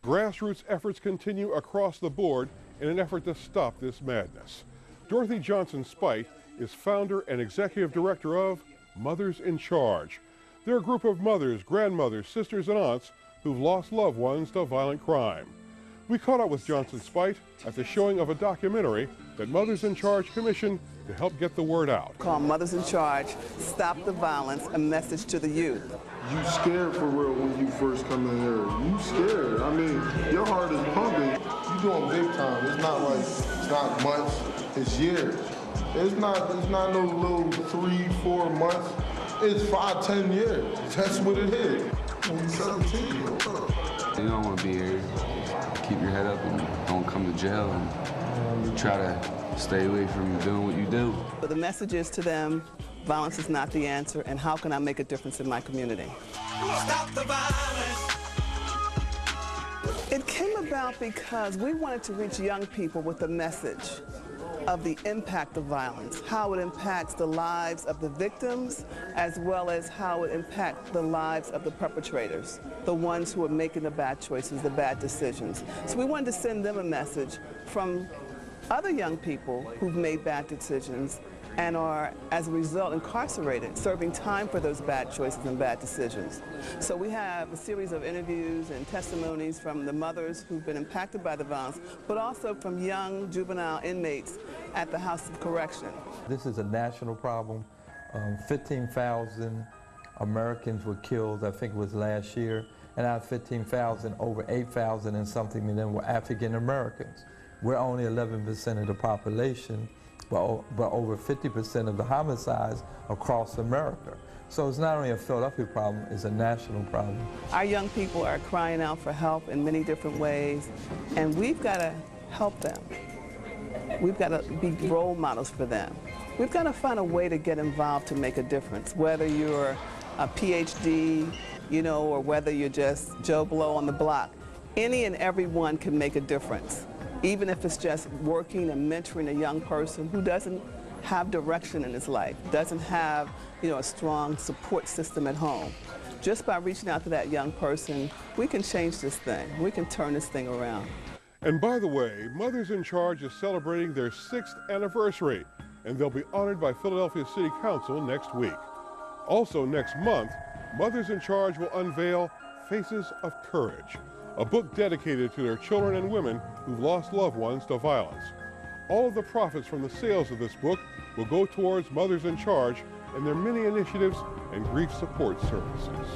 Grassroots efforts continue across the board in an effort to stop this madness. Dorothy Johnson Spite is founder and executive director of Mothers in Charge. They're a group of mothers, grandmothers, sisters, and aunts who've lost loved ones to violent crime. We caught up with Johnson Spite at the showing of a documentary that Mothers in Charge commissioned to help get the word out. Called Mothers in Charge, Stop the Violence, a message to the youth. You scared for real when you first come in here. You scared. I mean, your heart is pumping. You doing big time. It's not like, it's not months, it's years. It's not no little 3, 4 months. It's 5, 10 years. That's what it is. When you 17, you don't want to be here. Keep your head up and don't come to jail and try to stay away from doing what you do. But the message is to them, violence is not the answer, and how can I make a difference in my community? Stop the violence. It came about because we wanted to reach young people with a message of the impact of violence, how it impacts the lives of the victims, as well as how it impacts the lives of the perpetrators, the ones who are making the bad choices, the bad decisions. So we wanted to send them a message from other young people who've made bad decisions and are, as a result, incarcerated, serving time for those bad choices and bad decisions. So we have a series of interviews and testimonies from the mothers who've been impacted by the violence, but also from young juvenile inmates at the House of Correction. This is a national problem. 15,000 Americans were killed, I think it was last year, and out of 15,000, over 8,000 and something of them were African Americans. We're only 11% of the population, but over 50% of the homicides across America. So it's not only a Philadelphia problem, it's a national problem. Our young people are crying out for help in many different ways, and we've got to help them. We've got to be role models for them. We've got to find a way to get involved to make a difference, whether you're a PhD, or whether you're just Joe Blow on the block. Any and everyone can make a difference, even if it's just working and mentoring a young person who doesn't have direction in his life, doesn't have a strong support system at home. Just by reaching out to that young person, we can change this thing. We can turn this thing around. And by the way, Mothers in Charge is celebrating their 6th anniversary, and they'll be honored by Philadelphia City Council next week. Also next month, Mothers in Charge will unveil Faces of Courage, a book dedicated to their children and women who've lost loved ones to violence. All of the profits from the sales of this book will go towards Mothers in Charge and their many initiatives and grief support services.